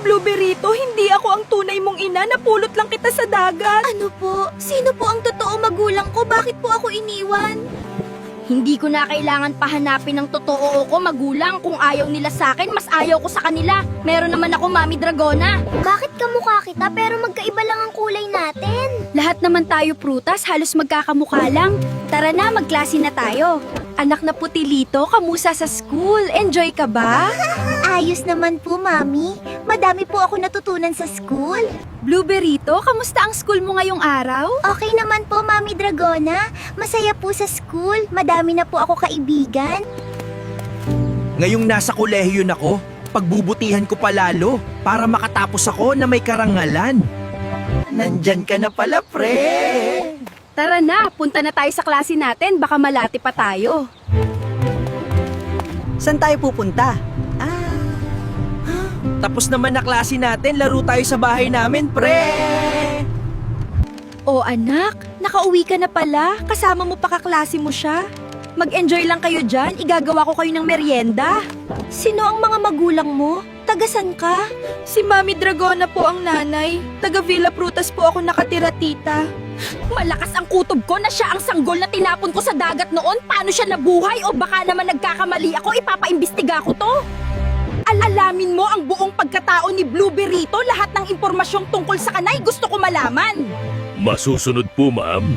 Blueberryto, hindi ako ang tunay mong ina. Napulot lang kita sa dagat. Ano po? Sino po ang totoo magulang ko? Bakit po ako iniwan? Hindi ko na kailangan pahanapin ng totoo ko magulang. Kung ayaw nila sa akin, mas ayaw ko sa kanila. Meron naman ako, Mami Dragona. Bakit kamukha kita pero magkaiba lang ang kulay natin? Lahat naman tayo prutas, halos magkakamukha lang. Tara na, magklase na tayo. Anak na putilito, kamusta sa school? Enjoy ka ba? Ayos naman po, Mami. Madami po ako natutunan sa school. Blueberryto, kamusta ang school mo ngayong araw? Okay naman po, Mami Dragona. Masaya po sa school. Madami na po ako kaibigan. Ngayong nasa kolehiyo na ko, pagbubutihan ko palalo para makatapos ako na may karangalan. Nandyan ka na pala, pre! Tara na, punta na tayo sa klase natin. Baka malati pa tayo. Saan tayo pupunta? Tapos naman na klase natin, laro tayo sa bahay namin, pre! O anak, nakauwi ka na pala. Kasama mo pa kaklase mo siya. Mag-enjoy lang kayo dyan. Igagawa ko kayo ng merienda. Sino ang mga magulang mo? Tagasan ka? Si Mami Dragona po ang nanay. Taga Villa Prutas po ako nakatira, tita. Malakas ang kutob ko na siya ang sanggol na tinapon ko sa dagat noon. Paano siya nabuhay? O baka naman nagkakamali ako, ipapaimbestiga ko to. Alamin mo ang buong pagkatao ni Blueberryto. Lahat ng impormasyong tungkol sa kanay gusto ko malaman. Masusunod po, ma'am.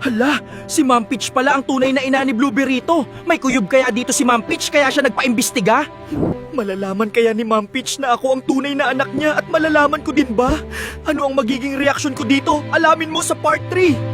Hala, si Ma'am Peach pala ang tunay na ina ni Blueberryto. May kuyog kaya dito si Ma'am Peach kaya siya nagpaimbestiga? Malalaman kaya ni Ma'am Peach na ako ang tunay na anak niya at malalaman ko din ba? Ano ang magiging reaksyon ko dito? Alamin mo sa part 3!